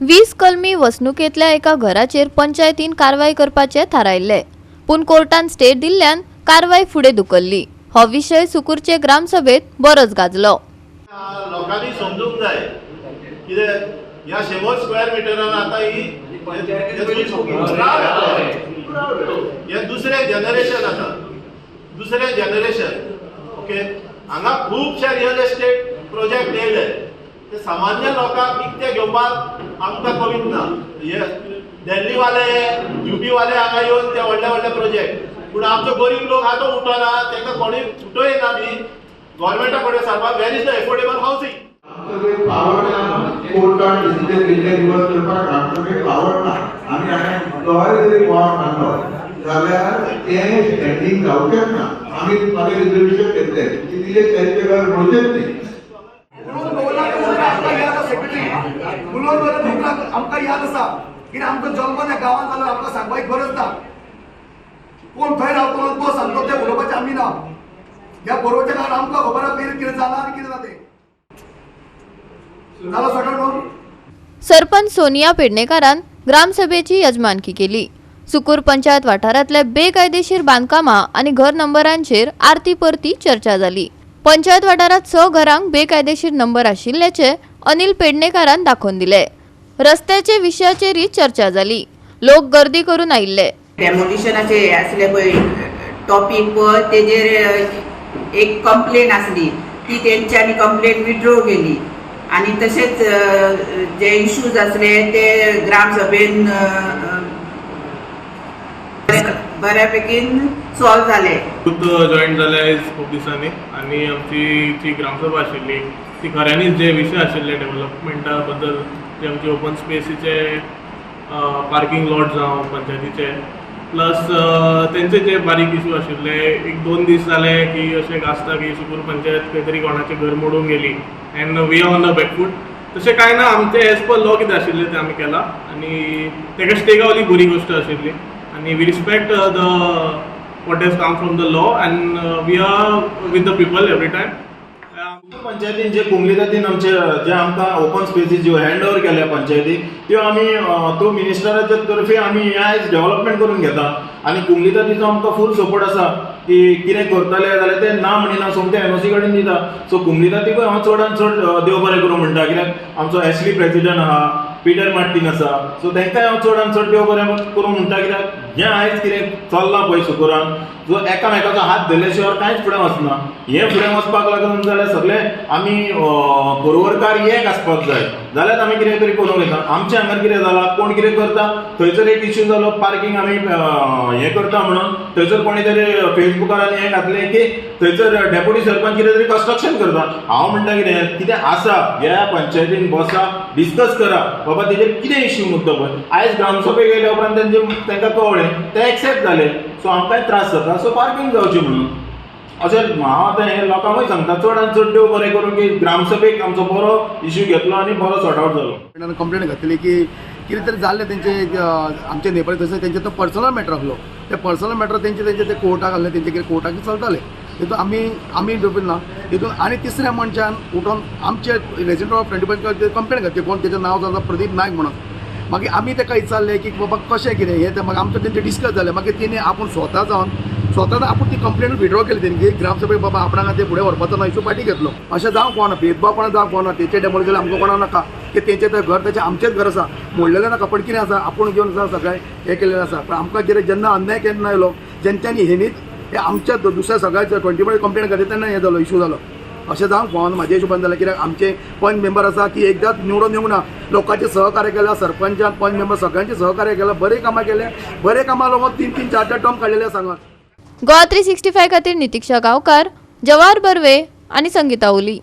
20 कलमी वसणुकेतल्या एका घराचेर पंचायतीन कारवाई करपाचे थारायल्ले, पूण कोर्टान स्टे दिल्ल्यान कारवाई फुडें धुकल्ली। हो विशय सुकूरचे ग्रामसभेत बरोच गाजलो। लोकांनी समजूंक जाय कितें ह्या 100 स्क्वेअर मिटरान आता ही हे दुसरे जनरेशन आसा, दुसरे जनरेशन ओके। हांगा खूबशे रियल एस्टेट प्रोजेक्ट येयले, ते सामान्य लोकांक विकते घेवपाक आमकां कमीत ना। हे दिल्ली वाले यूपी वाले हांगा येवन ते व्हडले व्हडले प्रोजेक्ट, पूण आमचो गरीब लोक आतां उठना, तांकां कोणी उठयना बी गव्हर्मेंटा कडेन सांगपाक where is the affordable housing. कोर्टान डिसिजन दिल्ले दिवस करपाक आमचे पावर ना, आमी गोंय जरी गोवाक मानलो जाल्यार ते स्टँडींग जावचेच ना। आमी मागे रिजर्वेशन घेतले की दिले त्यांचे घर मोडचेच नाही। आमकां याद आसा कित्याक आमचो जल्म त्या गांवांत जालो, आमकां सांगपाची गरज ना। कोण थंय रावतलो तो सांगतो ते उलोवपाचें आमी ना। ह्या बरोवच्या काळान आमकां खबर आसा कितें जालां आनी कितें जाता तें जालो सगळो न्हू। सरपंच सोनिया पेडणेकारान ग्रामसभेची यजमानकी केली। सुकूर पंचायत वाठारांतल्या बेकायदेशीर बांदकामां आनी घर नंबरांचेर आरती परती चर्चा जाली। पंचायत वाठारांत 6 घरांक बेकायदेशीर नंबर आशिल्ल्याचे अनिल पेडणेकारान दाखोवन दिले। रस्त्याचे विशयाचेरय चर्चा जाली। लोक गर्दी करून आयिल्ले। डेमोलिशनाचे आसले पळय टॉपिक पळय तेजेर एक कंप्लेन आसली, ती तेंच्यांनी कंप्लेन विथड्रॉ केली आणि तसेच जे इश्यूज आसले ते ग्रामसभेन बऱ्यापैकीन सॉल्व जाले। जॉईन जाले खूप दिसांनी आणि आमची जी ग्रामसभा आशिल्ली ती खऱ्यांनीच जे विशय आशिल्ले डेव्हलपमेंटा बद्दल, जे आमचे ओपन स्पेसीचे पार्किंग लॉट जावं पंचायतीचे, प्लस तेंचे जे बारीक इशू आशिल्ले, 1-2 दीस जाले की अशें आसता की सुकूर पंचायत खंय तरी कोणाचें घर मोडून गेली and we are on the backfoot. तशें कांय ना, आमचे एज पर लॉ कितें आशिल्लें तें आमी केलां आणि तेका स्टे गावली बरी गोश्ट आशिल्ली आणि we respect the what has come from the law and we are with the people every time. पंचायतीन जे कुंगलितातीन आमचे जे आमकां ओपन स्पेसीस ज्यो हँड ओवर केल्या पंचायतीक, त्यो आमी थ्रू मिनिस्टराच्या तर्फे आमी आयज डेव्हलपमेंट करून घेता आणि कुंगलितातीचो आमकां फूल सपोर्ट आसा की कितें करतले जाल्यार ते ना म्हणिना, सोमते एनओसी कडेन दिता। सो कुंगलितातीकूय हांव चडांत चड देव बरें करूं म्हणटा, कित्याक आमचो एसली प्रेसिडेंट आहा, पीटर मार्टीन आसा, सो तांकांय हांव चडांत चड देव बरें करूं म्हणटा, कित्याक जें आयज कितें चल्लां पळय सुकूरान, जो एकामेकाचो हात धरले शिवाय कांयच फुडें वचना, हें फुडें वचपाक लागून जाल्यार सगळे आमी बरोबरकार एक आसपाक जाय, जाल्यार आमी कितें तरी करूंक येता। आमच्या हांगार कितें जालां, कोण कितें करता, थंयसर एक इश्यू जालो पार्किंग आमी हें करता म्हणून, थंयसर कोणी तरी फेसबुकार आनी हें घातलें की थंयसर डेप्युटी सरपंच कितें तरी कंस्ट्रक्शन करता। हांव म्हणटा कितें आसा ह्या पंचायतीन बसा, डिस्कस करा बाबा तेजेर कितें इश्यू मुद्दो पळय। आयज ग्रामसभेक गेल्या उपरांत तांकां कळ्ळें, ते एक्सेप्ट जाले, सो आमकांय त्रास जाता, सो पार्किंग जावची म्हणून। अशें हांव आतां हें लोकांकूय सांगता, चडांत चड देव बरें करूं की ग्रामसभेक आमचो बरो इश्यू घेतलो आनी बरो सॉर्ट आउट जालो। कंप्लेंट घातली की कितें तरी जाल्लें तेंचे आमचे नेबर थंयसर तेंचे तो पर्सनल मॅटर आसलो, ते पर्सनल मॅटर तेंचे ते कोर्टाक घाल्ले, तेंचे कितें कोर्टाक चलताले, तितून आमी डोपिल ना। तितून आनी तिसऱ्या मनशान उठोन आमचे रेजिडेंट ऑफ 25 कंप्लेंट घातली, कोण तेजें नांव जाता प्रदीप नायक म्हणून। मागीर आमी ताका विचारलें की बाबा कशें कितें हें, तें मागीर आमचें तेंचे डिस्कस जालें। मागीर तेणी आपूण स्वता आपूण ती कंप्लेंट विड्रॉ केली तेणी ग्रामसभेक, बाबा आपणाक ते फुडें व्हरपाचो ना, इशू फाटीं घेतलो। अशें जावंक पावना, भेदभावपणां जावंक पावना। तेंचे डेमोलिशन आमकां कोणाक नाका की तेंचें तें घर तेचें आमचेंच घर आसा, मोडलेलें नाका, पण कितें आसा आपूण घेवन आसा सगळें हें केलेलें आसा। पण आमकां कितें जेन्ना अन्याय केन्ना येयलो, जेंच्यांनी हेणीच हे आमच्या दुसऱ्या सगळ्या 25 कंप्लेंट घातली तेन्ना हें जालो, इशू जालो। अशें जावंक पावना म्हाज्या हिशोबान जाल्यार, कित्याक आमचे पंच मेंबर आसा ती एकदांच निवडून येवंक ना, लोकांचें सहकार्य केलां, सरपंचान पंच मेंबर सगळ्यांचें सहकार्य केलां, बरें कामां केलें, बरें कामां लागून 3-3, 4-4 टर्म काडलेले सांगात। गोवा 365 खातीर नितीक्षा गांवकार, जवाहर बर्वे आनी संगीता ओली।